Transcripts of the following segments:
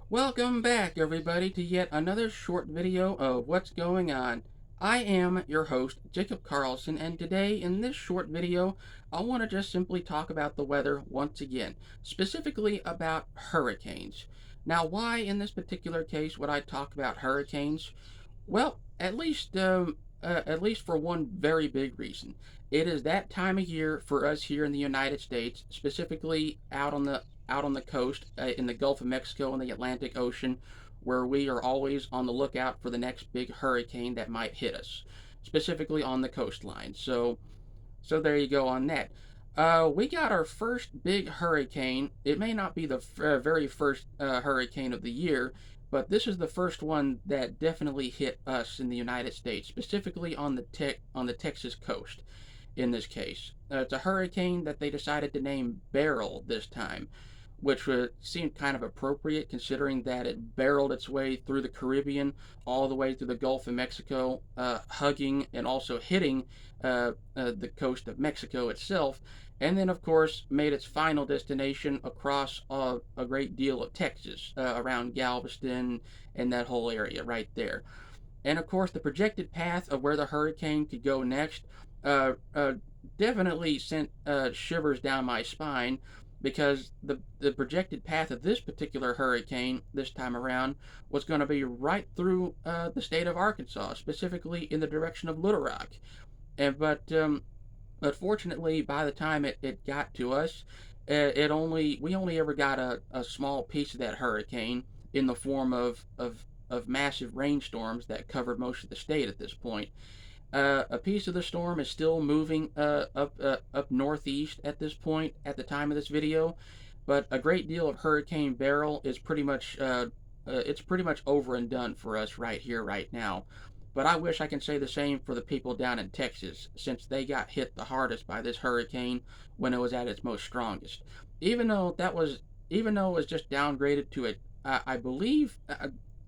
Welcome back, everybody, to yet another short video of what's going on. I am your host, Jacob Carlson, and today in this short video, I want to just simply talk about the weather once again, specifically about hurricanes. Now, why in this particular case would I talk about hurricanes? Well, at least for one very big reason. It is that time of year for us here in the United States, specifically out on the coast in the Gulf of Mexico and the Atlantic Ocean, where we are always on the lookout for the next big hurricane that might hit us, specifically on the coastline. So there you go on that. We got our first big hurricane. It may not be the very first hurricane of the year, but this is the first one that definitely hit us in the United States, specifically on the Texas coast. In this case, it's a hurricane that they decided to name Beryl this time, which seemed kind of appropriate considering that it barreled its way through the Caribbean all the way through the Gulf of Mexico, hugging and also hitting the coast of Mexico itself, and then, of course, made its final destination across a great deal of Texas, around Galveston and that whole area right there. And of course, the projected path of where the hurricane could go next uh, uh, definitely sent shivers down my spine because the projected path of this particular hurricane this time around was going to be right through the state of Arkansas, specifically in the direction of Little Rock. But fortunately, by the time it got to us, we only ever got a small piece of that hurricane in the form of massive rainstorms that covered most of the state at this point. A piece of the storm is still moving up northeast at this point at the time of this video, but a great deal of Hurricane Beryl is pretty much over and done for us right here right now. But I wish I can say the same for the people down in Texas, since they got hit the hardest by this hurricane when it was at its most strongest. Even though that was even though it was just downgraded to it, I believe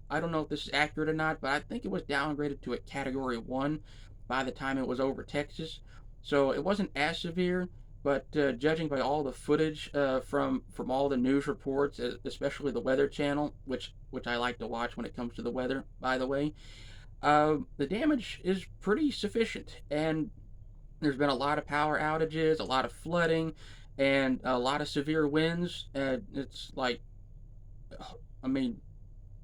I don't know if this is accurate or not, but I think it was downgraded to a Category 1 by the time it was over Texas. So it wasn't as severe, but judging by all the footage from all the news reports, especially the Weather Channel, which I like to watch when it comes to the weather, by the way, the damage is pretty sufficient. And there's been a lot of power outages, a lot of flooding, and a lot of severe winds. It's like, I mean,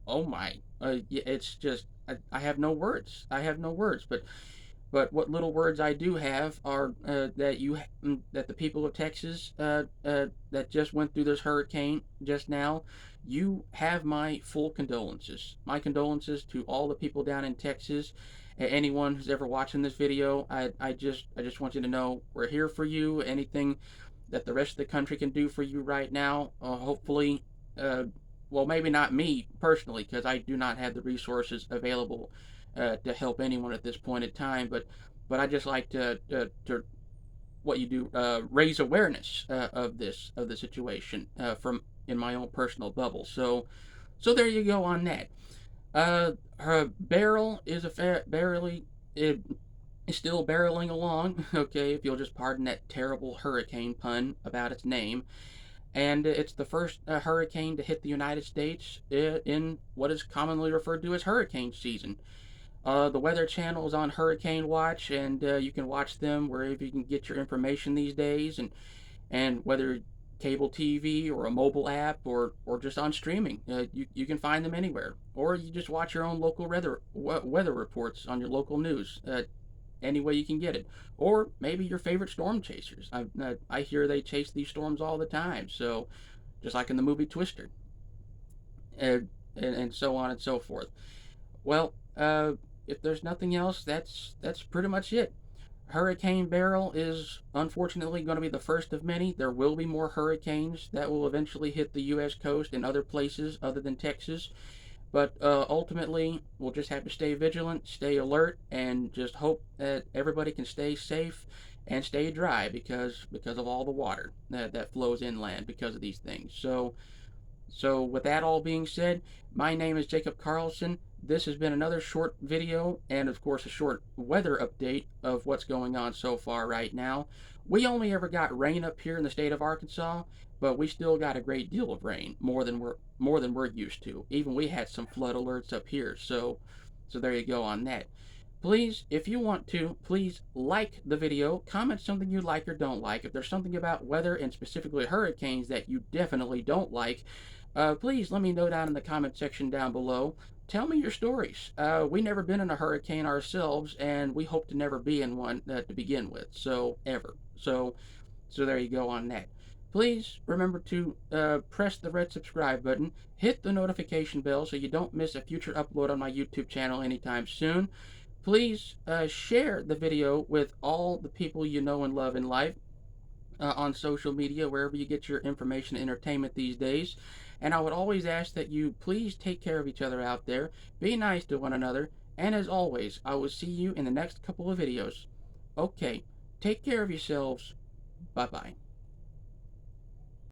oh my, it's just I have no words. I have no words. But what little words I do have are that the people of Texas that just went through this hurricane just now, you have my full condolences. My condolences to all the people down in Texas. Anyone who's ever watching this video, I just want you to know we're here for you. Anything that the rest of the country can do for you right now, hopefully, uh, well, maybe not me personally, because I do not have the resources available to help anyone at this point in time. But I just like to what you do raise awareness of the situation from in my own personal bubble. So there you go on that. Her barrel is barely it is still barreling along. Okay, if you'll just pardon that terrible hurricane pun about its name. And it's the first hurricane to hit the United States in what is commonly referred to as hurricane season. The Weather Channel is on Hurricane Watch, and you can watch them wherever you can get your information these days, and whether cable TV or a mobile app or just on streaming, you can find them anywhere. Or you just watch your own local weather reports on your local news. Any way you can get it, or maybe your favorite storm chasers. I hear they chase these storms all the time. So, just like in the movie Twister, and so on and so forth. Well, if there's nothing else, that's pretty much it. Hurricane Beryl is unfortunately going to be the first of many. There will be more hurricanes that will eventually hit the U.S. coast and other places other than Texas. But ultimately, we'll just have to stay vigilant, stay alert, and just hope that everybody can stay safe and stay dry because of all the water that flows inland because of these things. So with that all being said, my name is Jacob Carlson. This has been another short video and of course a short weather update of what's going on so far right now. We only ever got rain up here in the state of Arkansas, but we still got a great deal of rain, more than we're used to. Even we had some flood alerts up here, so there you go on that. Please, if you want to, please like the video, comment something you like or don't like. If there's something about weather and specifically hurricanes that you definitely don't like, please let me know down in the comment section down below. Tell me your stories. We never been in a hurricane ourselves, and we hope to never be in one to begin with, so ever. So there you go on that. Please remember to press the red subscribe button, hit the notification bell so you don't miss a future upload on my YouTube channel anytime soon. Please share the video with all the people you know and love in life, on social media, wherever you get your information and entertainment these days. And I would always ask that you please take care of each other out there, be nice to one another, and as always, I will see you in the next couple of videos. Okay, take care of yourselves. Bye bye.